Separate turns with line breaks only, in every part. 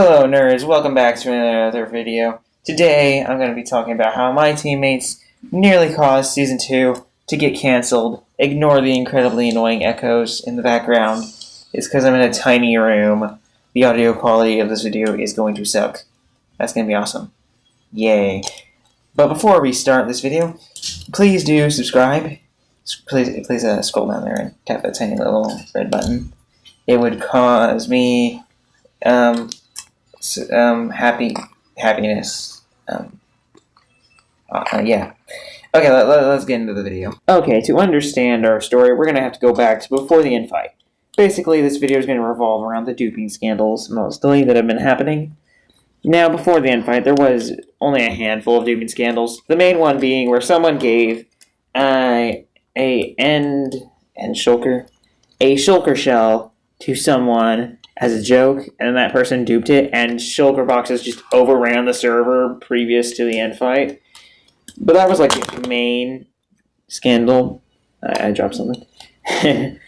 Hello nerds, welcome back to another video. Today I'm going to be talking about how my teammates nearly caused Season 2 to get cancelled. Ignore the incredibly annoying echoes in the background. It's because I'm in a tiny room. The audio quality of this video is going to suck. That's going to be awesome. Yay. But before we start this video, please do subscribe. Please scroll down there and tap that tiny little red button. It would cause me happiness. Yeah. Okay, let's get into the video. Okay, to understand our story, we're going to have to go back to before the infight. Basically, this video is going to revolve around the duping scandals, mostly, that have been happening. Now, before the infight, there was only a handful of duping scandals. The main one being where someone gave a shulker shell to someone as a joke, and that person duped it, and shulker boxes just overran the server previous to the end fight. But that was like the main scandal. I dropped something. But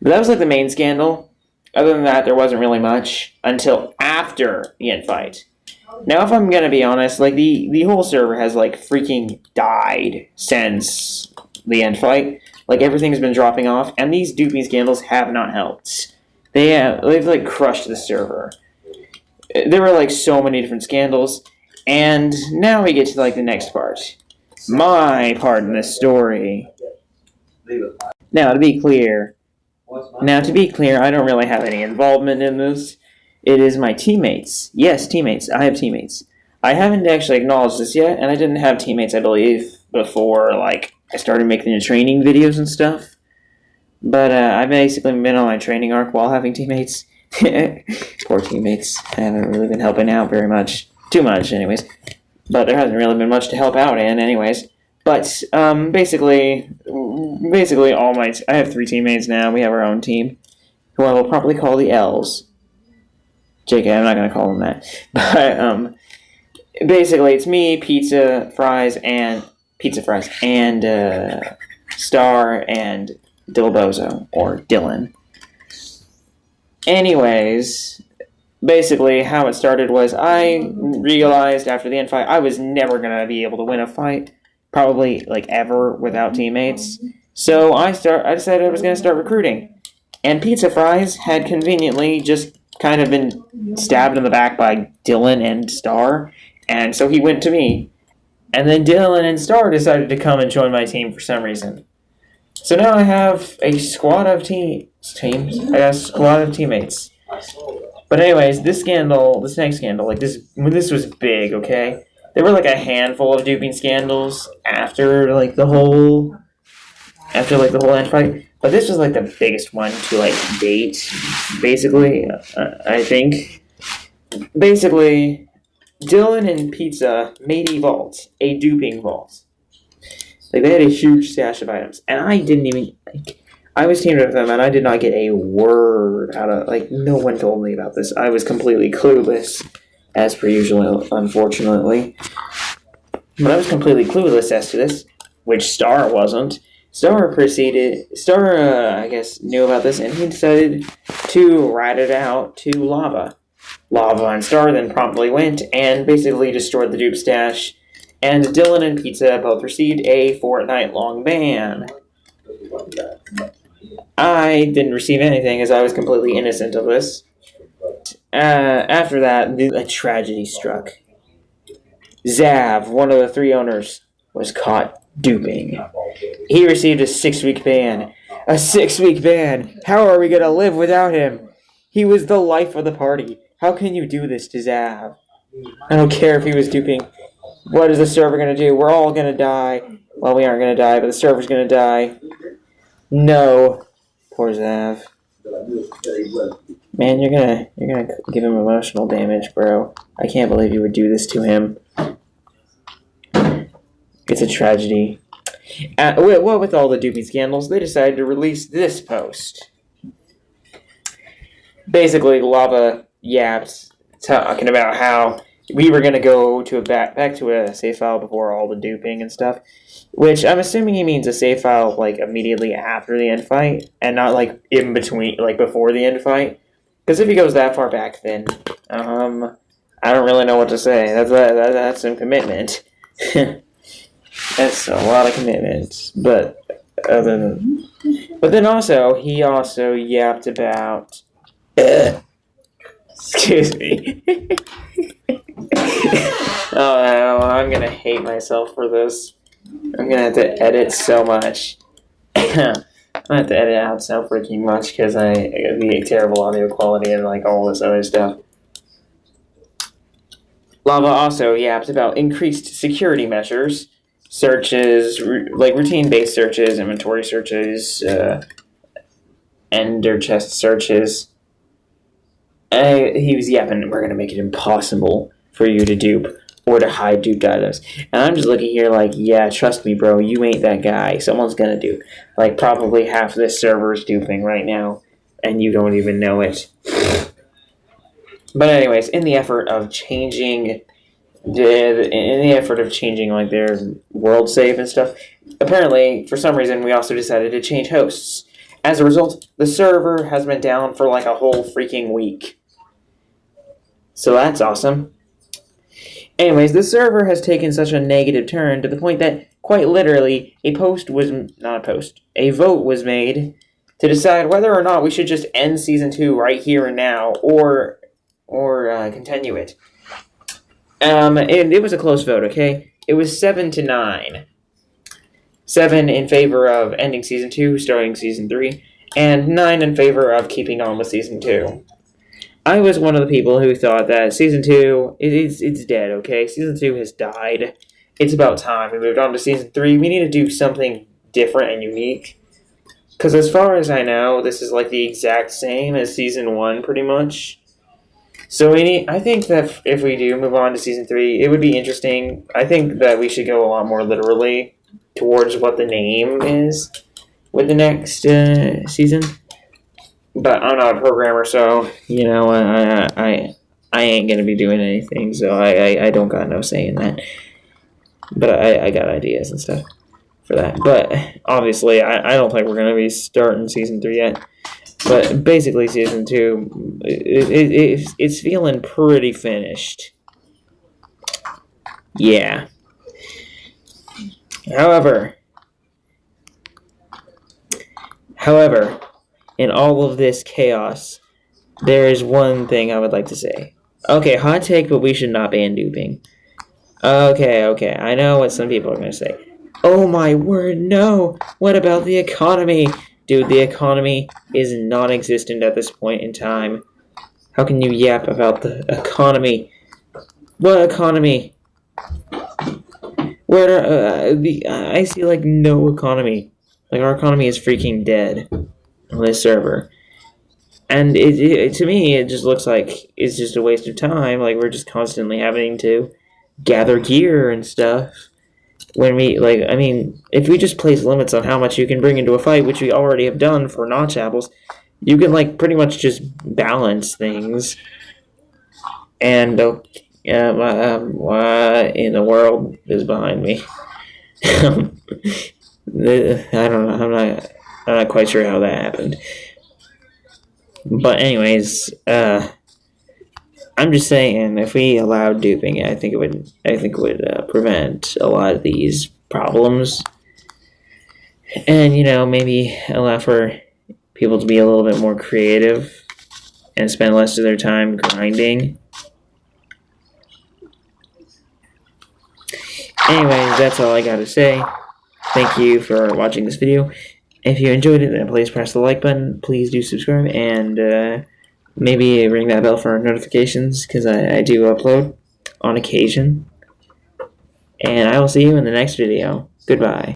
that was like the main scandal. Other than that, there wasn't really much until after the end fight. Now, if I'm gonna be honest, like the whole server has like freaking died since the end fight. Like everything's been dropping off, and these duping scandals have not helped. They've like crushed the server. There were like so many different scandals, and now we get to like the next part. My part in this story. Now to be clear, I don't really have any involvement in this. It is my teammates. Yes, teammates. I have teammates. I haven't actually acknowledged this yet, and I didn't have teammates, I believe, before like I started making the training videos and stuff. But I've basically been on my training arc while having teammates. Poor teammates. I haven't really been helping out very much. Too much, anyways. But there hasn't really been much to help out in, anyways. But basically, I have 3 teammates now. We have our own team, who I will probably call the L's. JK, I'm not going to call them that. But basically, it's me, Pizza Fries, and Star, and Dilbozo, or Dylan. Anyways, basically how it started was I realized after the end fight I was never going to be able to win a fight, probably like ever, without teammates. So I decided I was going to start recruiting. And Pizza Fries had conveniently just kind of been stabbed in the back by Dylan and Star, and so he went to me. And then Dylan and Star decided to come and join my team for some reason. So now I have a squad of teammates. But anyways, this next scandal, like this was big, okay? There were like a handful of duping scandals after the whole end fight. But this was like the biggest one to like date, basically, I think. Basically, Dylan and Pizza made a vault, a duping vault. Like, they had a huge stash of items, and I didn't even, I was teamed with them, and I did not get a word out of, no one told me about this. I was completely clueless, as per usual, unfortunately. But I was completely clueless as to this, which Star wasn't. Star, I guess, knew about this, and he decided to rat it out to Lava. Lava and Star then promptly went and basically destroyed the dupe stash, and Dylan and Pizza both received a fortnight-long ban. I didn't receive anything as I was completely innocent of this. After that, a tragedy struck. Zav, one of the 3 owners, was caught duping. He received a 6-week ban. A 6-week ban! How are we gonna live without him? He was the life of the party. How can you do this to Zav? I don't care if he was duping. What is the server gonna do? We're all gonna die. Well, we aren't gonna die, but the server's gonna die. No. Poor Zav. Man, you're gonna give him emotional damage, bro. I can't believe you would do this to him. It's a tragedy. What with all the duping scandals, they decided to release this post. Basically, Lava yapped, talking about how we were going to go to back to a save file before all the duping and stuff, which I'm assuming he means a save file immediately after the end fight, and not in between, before the end fight. Because if he goes that far back, then I don't really know what to say. That's some commitment. That's a lot of commitment. But then also he also yapped about. Excuse me. Oh, I'm gonna hate myself for this. I'm gonna have to edit so much. I'm gonna have to edit out so freaking much because I got the terrible audio quality and like all this other stuff. Lava also yapped about increased security measures, searches, like routine-based searches, inventory searches, ender chest searches. He was yapping, we're going to make it impossible for you to dupe or to hide duped items. And I'm just looking here like, yeah, trust me, bro, you ain't that guy. Someone's going to dupe. Like, probably half this server is duping right now, and you don't even know it. But anyways, in the effort of changing like their world save and stuff, apparently for some reason we also decided to change hosts. As a result, the server has been down for like a whole freaking week. So that's awesome. Anyways, the server has taken such a negative turn to the point that quite literally a vote was made to decide whether or not we should just end season 2 right here and now or continue it. And it was a close vote, okay? It was 7-9. 7 in favor of ending season 2, starting season 3, and 9 in favor of keeping on with season 2. I was one of the people who thought that season 2, it's dead, okay? Season 2 has died. It's about time we moved on to season 3. We need to do something different and unique. Because as far as I know, this is like the exact same as season 1, pretty much. So I think that if we do move on to season 3, it would be interesting. I think that we should go a lot more literally towards what the name is with the next season. But I'm not a programmer, so you know I ain't gonna be doing anything. So I don't got no say in that. But I got ideas and stuff for that. But obviously I don't think we're gonna be starting season 3 yet. But basically, season 2, it's feeling pretty finished. Yeah. However, in all of this chaos, there is one thing I would like to say. Okay, hot take, but we should not ban duping. Okay, I know what some people are going to say. Oh my word, no! What about the economy? Dude, the economy is non-existent at this point in time. How can you yap about the economy? What economy? I see like no economy. Like our economy is freaking dead on this server. And to me, it just looks like it's just a waste of time. Like we're just constantly having to gather gear and stuff. When if we just place limits on how much you can bring into a fight, which we already have done for notch apples, you can like pretty much just balance things. And what in the world is behind me? I don't know. I'm not quite sure how that happened. But anyways, I'm just saying, if we allowed duping, I think it would prevent a lot of these problems, and maybe allow for people to be a little bit more creative and spend less of their time grinding. Anyways, that's all I gotta say. Thank you for watching this video. If you enjoyed it, then please press the like button. Please do subscribe, and maybe ring that bell for notifications, because I do upload on occasion. And I will see you in the next video. Goodbye.